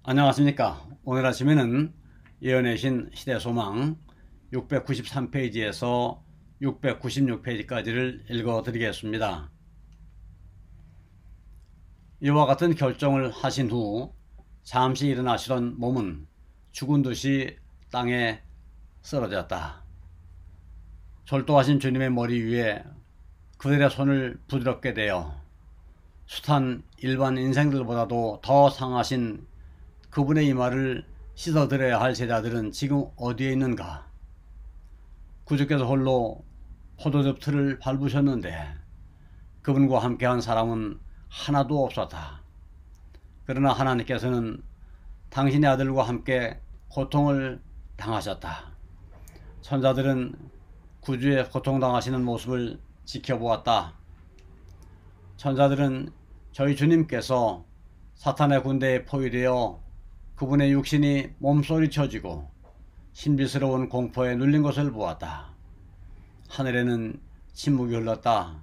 안녕하십니까. 오늘 아침에는 예언의 신 시대소망 693페이지에서 696페이지까지를 읽어드리겠습니다. 이와 같은 결정을 하신 후 잠시 일어나시던 몸은 죽은 듯이 땅에 쓰러졌다. 졸도하신 주님의 머리 위에 그들의 손을 부드럽게 대어 숱한 일반 인생들보다도 더 상하신 그분의 이마를 씻어드려야 할 제자들은 지금 어디에 있는가? 구주께서 홀로 포도즙 틀을 밟으셨는데 그분과 함께한 사람은 하나도 없었다. 그러나 하나님께서는 당신의 아들과 함께 고통을 당하셨다. 천사들은 구주의 고통당하시는 모습을 지켜보았다. 천사들은 저희 주님께서 사탄의 군대에 포위되어 그분의 육신이 몸소리쳐지고 신비스러운 공포에 눌린 것을 보았다. 하늘에는 침묵이 흘렀다.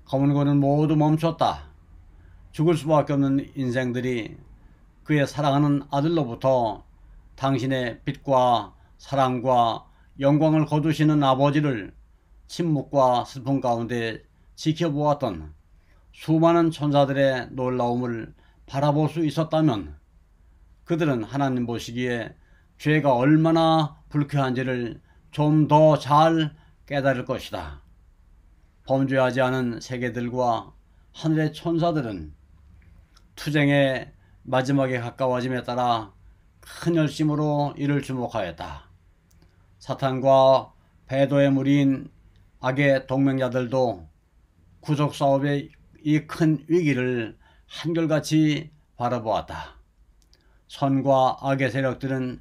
검은 고는 모두 멈췄다. 죽을 수밖에 없는 인생들이 그의 사랑하는 아들로부터 당신의 빛과 사랑과 영광을 거두시는 아버지를 침묵과 슬픔 가운데 지켜보았던 수많은 천사들의 놀라움을 바라볼 수 있었다면 그들은 하나님 보시기에 죄가 얼마나 불쾌한지를 좀 더 잘 깨달을 것이다. 범죄하지 않은 세계들과 하늘의 천사들은 투쟁의 마지막에 가까워짐에 따라 큰 열심으로 이를 주목하였다. 사탄과 배도의 무리인 악의 동맹자들도 구속사업의 이 큰 위기를 한결같이 바라보았다. 선과 악의 세력들은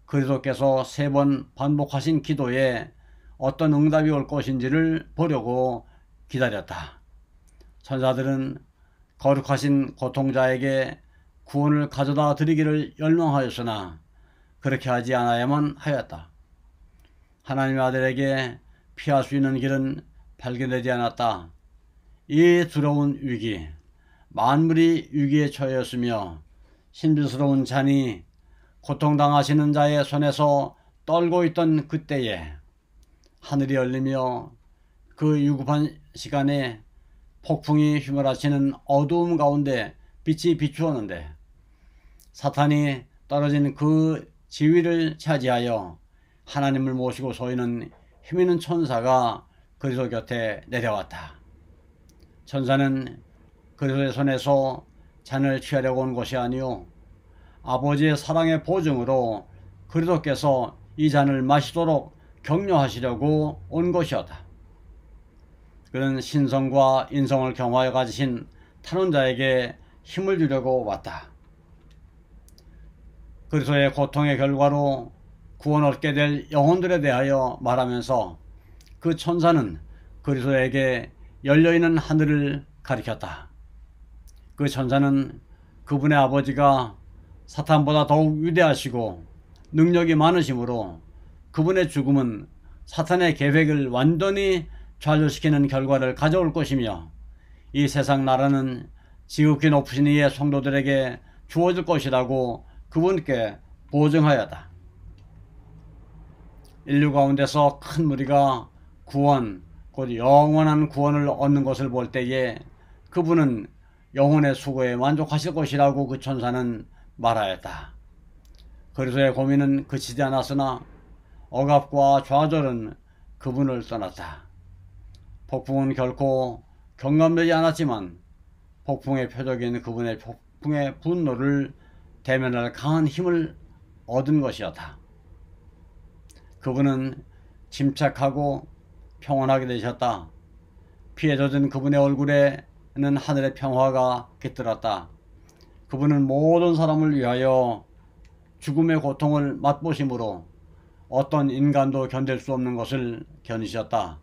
그리스도께서 3번 반복하신 기도에 어떤 응답이 올 것인지를 보려고 기다렸다. 천사들은 거룩하신 고통자에게 구원을 가져다 드리기를 열망하였으나 그렇게 하지 않아야만 하였다. 하나님의 아들에게 피할 수 있는 길은 발견되지 않았다. 이 두려운 위기, 만물이 위기에 처했으며 신비스러운 잔이 고통당하시는 자의 손에서 떨고 있던 그때에 하늘이 열리며 그 위급한 시간에 폭풍이 휘몰아치는 어두움 가운데 빛이 비추었는데 사탄이 떨어진 그 지위를 차지하여 하나님을 모시고 서있는 힘있는 천사가 그리스도 곁에 내려왔다. 천사는 그리스도의 손에서 잔을 취하려고 온 것이 아니오 아버지의 사랑의 보증으로 그리스도께서 이 잔을 마시도록 격려하시려고 온 것이었다. 그는 신성과 인성을 겸하여 가지신 탄원자에게 힘을 주려고 왔다. 그리스도의 고통의 결과로 구원 얻게 될 영혼들에 대하여 말하면서 그 천사는 그리스도에게 열려있는 하늘을 가리켰다. 그 천사는 그분의 아버지가 사탄보다 더욱 위대하시고 능력이 많으시므로 그분의 죽음은 사탄의 계획을 완전히 좌절시키는 결과를 가져올 것이며 이 세상 나라는 지극히 높으신 이의 성도들에게 주어질 것이라고 그분께 보증하였다. 인류 가운데서 큰 무리가 구원, 곧 영원한 구원을 얻는 것을 볼 때에 그분은 영혼의 수고에 만족하실 것이라고 그 천사는 말하였다. 그리스도의 고민은 그치지 않았으나 억압과 좌절은 그분을 떠났다. 폭풍은 결코 경감되지 않았지만 폭풍의 표적인 그분의 폭풍의 분노를 대면할 강한 힘을 얻은 것이었다. 그분은 침착하고 평온하게 되셨다. 피에 젖은 그분의 얼굴에는 하늘의 평화가 깃들었다. 그분은 모든 사람을 위하여 죽음의 고통을 맛보심으로 어떤 인간도 견딜 수 없는 것을 견디셨다.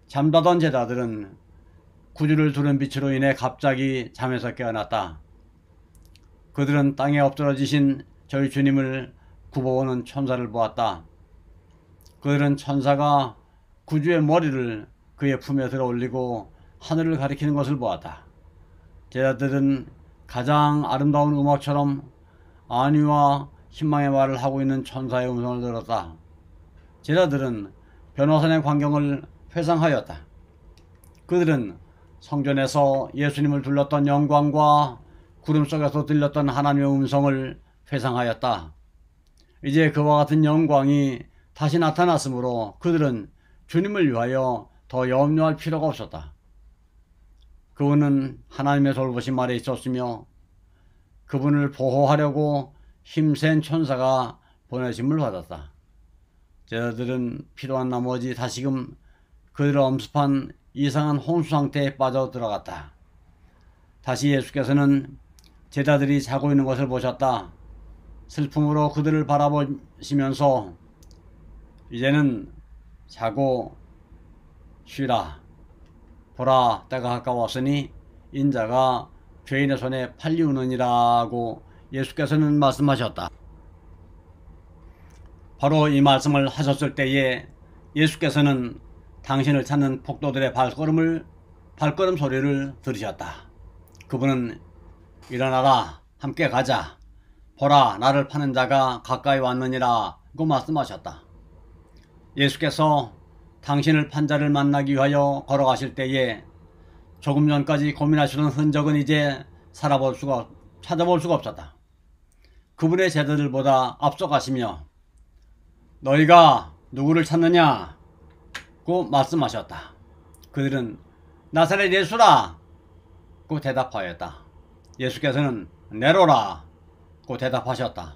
잠자던 제자들은 구주를 두른 빛으로 인해 갑자기 잠에서 깨어났다. 그들은 땅에 엎드러지신 저희 주님을 굽어오는 천사를 보았다. 그들은 천사가 구주의 머리를 그의 품에 들어 올리고 하늘을 가리키는 것을 보았다. 제자들은 가장 아름다운 음악처럼 안위와 희망의 말을 하고 있는 천사의 음성을 들었다. 제자들은 변호산의 광경을 회상하였다. 그들은 성전에서 예수님을 둘렀던 영광과 구름 속에서 들렸던 하나님의 음성을 회상하였다. 이제 그와 같은 영광이 다시 나타났으므로 그들은 주님을 위하여 더 염려할 필요가 없었다. 그분은 하나님의 돌보심 아래 있었으며 그분을 보호하려고 힘센 천사가 보내심을 받았다. 제자들은 피로한 나머지 다시금 그들을 엄습한 이상한 혼수 상태에 빠져 들어갔다. 다시 예수께서는 제자들이 자고 있는 것을 보셨다. 슬픔으로 그들을 바라보시면서 이제는 자고 쉬라. 보라, 때가 가까웠으니 인자가 죄인의 손에 팔리우느니라고 예수께서는 말씀하셨다. 바로 이 말씀을 하셨을 때에 예수께서는 당신을 찾는 폭도들의 발걸음 소리를 들으셨다. 그분은 일어나라, 함께 가자. 보라, 나를 파는 자가 가까이 왔느니라고 말씀하셨다. 예수께서 당신을 판 자를 만나기 위하여 걸어가실 때에 조금 전까지 고민하시던 흔적은 이제 찾아볼 수가 없었다. 그분의 제자들보다 앞서가시며 너희가 누구를 찾느냐고 말씀하셨다. 그들은 나사렛 예수라 고 대답하였다. 예수께서는 내로라 고 대답하셨다.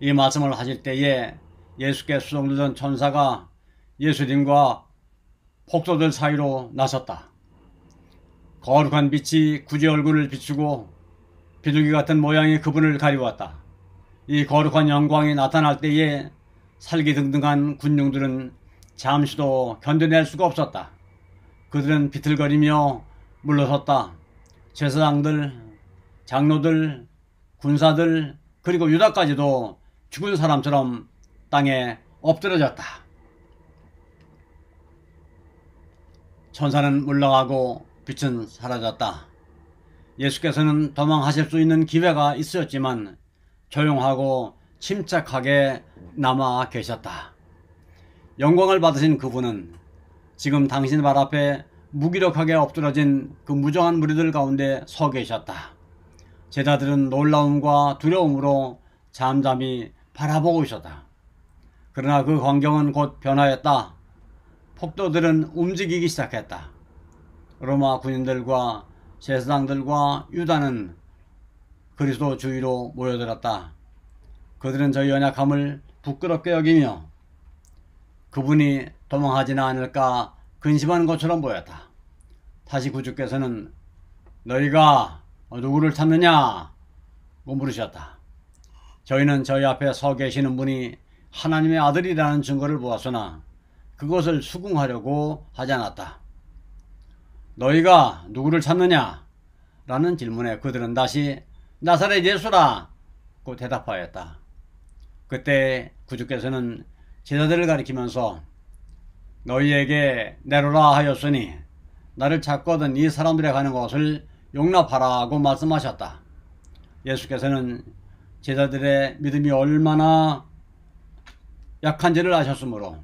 이 말씀을 하실 때에 예수께 수종들던 천사가 예수님과 폭도들 사이로 나섰다. 거룩한 빛이 구주의 얼굴을 비추고 비둘기 같은 모양의 그분을 가리웠다. 이 거룩한 영광이 나타날 때에 살기등등한 군중들은 잠시도 견뎌낼 수가 없었다. 그들은 비틀거리며 물러섰다. 제사장들, 장로들, 군사들, 그리고 유다까지도 죽은 사람처럼 땅에 엎드러졌다. 천사는 물러가고 빛은 사라졌다. 예수께서는 도망하실 수 있는 기회가 있었지만 조용하고 침착하게 남아 계셨다. 영광을 받으신 그분은 지금 당신 발 앞에 무기력하게 엎드러진 그 무정한 무리들 가운데 서 계셨다. 제자들은 놀라움과 두려움으로 잠잠히 바라보고 있었다. 그러나 그 광경은 곧 변하였다. 폭도들은 움직이기 시작했다. 로마 군인들과 제사장들과 유다는 그리스도 주위로 모여들었다. 그들은 저희 연약함을 부끄럽게 여기며 그분이 도망하지는 않을까 근심하는 것처럼 보였다. 다시 구주께서는 너희가 누구를 찾느냐? 고 물으셨다. 저희는 저희 앞에 서 계시는 분이 하나님의 아들이라는 증거를 보았으나 그것을 수긍하려고 하지 않았다. 너희가 누구를 찾느냐? 라는 질문에 그들은 다시 나사렛 예수라! 고 대답하였다. 그때 구주께서는 제자들을 가리키면서 너희에게 내로라 하였으니 나를 찾거든 이 사람들이 가는 것을 용납하라고 말씀하셨다. 예수께서는 제자들의 믿음이 얼마나 약한지를 아셨으므로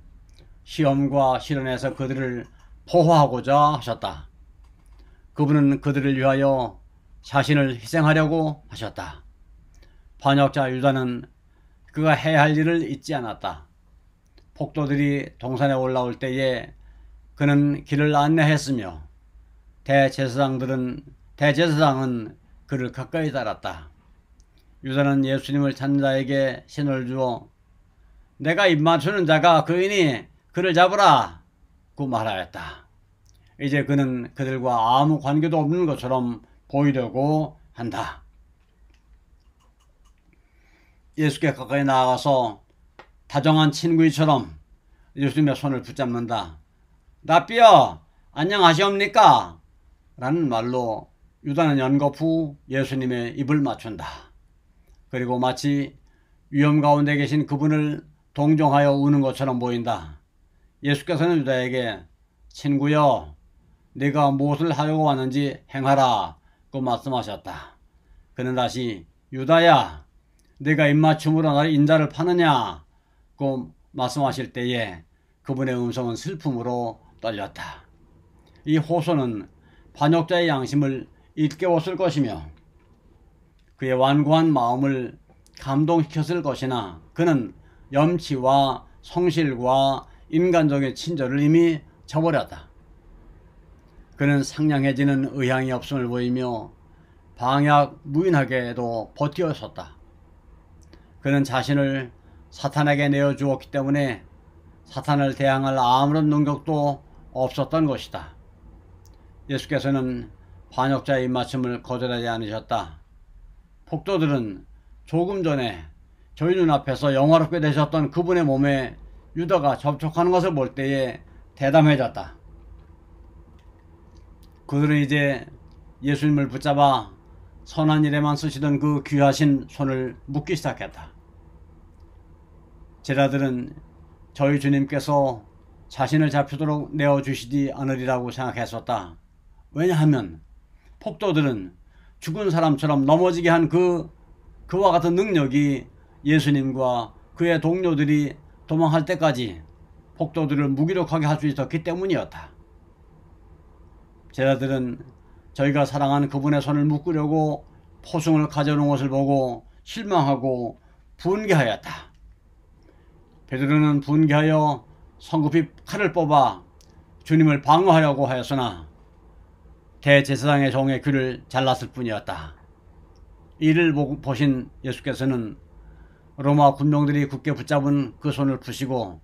시험과 시련에서 그들을 포화하고자 하셨다. 그분은 그들을 위하여 자신을 희생하려고 하셨다. 반역자 유다는 그가 해야 할 일을 잊지 않았다. 폭도들이 동산에 올라올 때에 그는 길을 안내했으며 대제사장은 그를 가까이 따랐다. 유다는 예수님을 찾는 자에게 신호를 주어 내가 입맞추는 자가 그이니 그를 잡으라 고 말하였다. 이제 그는 그들과 아무 관계도 없는 것처럼 보이려고 한다. 예수께 가까이 나아가서 다정한 친구이처럼 예수님의 손을 붙잡는다. 라삐어 안녕하시옵니까? 라는 말로 유다는 연거푸 예수님의 입을 맞춘다. 그리고 마치 위험 가운데 계신 그분을 동정하여 우는 것처럼 보인다. 예수께서는 유다에게 친구여 네가 무엇을 하려고 왔는지 행하라 고 말씀하셨다. 그는 다시 유다야 네가 입맞춤으로 나를 인자를 파느냐고 말씀하실 때에 그분의 음성은 슬픔으로 떨렸다. 이 호소는 반역자의 양심을 일깨웠을 것이며 그의 완고한 마음을 감동시켰을 것이나 그는 염치와 성실과 인간적인 친절을 이미 저버렸다. 그는 상냥해지는 의향이 없음을 보이며 방약 무인하게도 버티었었다. 그는 자신을 사탄에게 내어주었기 때문에 사탄을 대항할 아무런 능력도 없었던 것이다. 예수께서는 반역자의 입맞춤을 거절하지 않으셨다. 폭도들은 조금 전에 저희 눈앞에서 영화롭게 되셨던 그분의 몸에 유다가 접촉하는 것을 볼 때에 대담해졌다. 그들은 이제 예수님을 붙잡아 선한 일에만 쓰시던 그 귀하신 손을 묶기 시작했다. 제자들은 저희 주님께서 자신을 잡히도록 내어주시지 않으리라고 생각했었다. 왜냐하면 폭도들은 죽은 사람처럼 넘어지게 한 그와 같은 능력이 예수님과 그의 동료들이 도망할 때까지 폭도들을 무기력하게 할 수 있었기 때문이었다. 제자들은 저희가 사랑하는 그분의 손을 묶으려고 포승을 가져오는 것을 보고 실망하고 분개하였다. 베드로는 분개하여 성급히 칼을 뽑아 주님을 방어하려고 하였으나 대제사장의 종의 귀를 잘랐을 뿐이었다. 이를 보신 예수께서는 로마 군병들이 굳게 붙잡은 그 손을 푸시고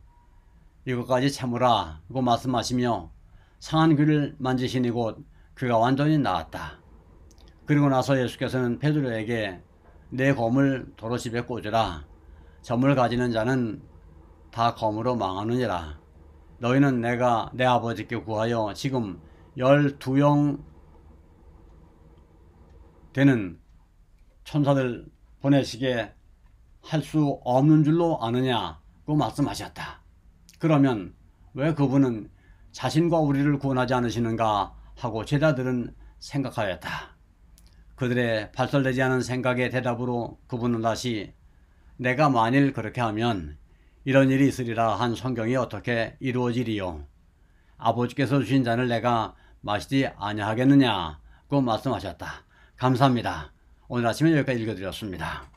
이것까지 참으라고 말씀하시며 상한 귀를 만지시니 곧 귀가 완전히 나았다. 그리고 나서 예수께서는 베드로에게 내 검을 도로집에 꽂으라. 점을 가지는 자는 다 검으로 망하느니라. 너희는 내가 내 아버지께 구하여 지금 12영 되는 천사들 보내시게 할 수 없는 줄로 아느냐고 말씀하셨다. 그러면 왜 그분은 자신과 우리를 구원하지 않으시는가 하고 제자들은 생각하였다. 그들의 발설되지 않은 생각의 대답으로 그분은 다시 내가 만일 그렇게 하면 이런 일이 있으리라 한 성경이 어떻게 이루어지리요? 아버지께서 주신 잔을 내가 마시지 아니하겠느냐고 말씀하셨다. 감사합니다. 오늘 아침에 여기까지 읽어드렸습니다.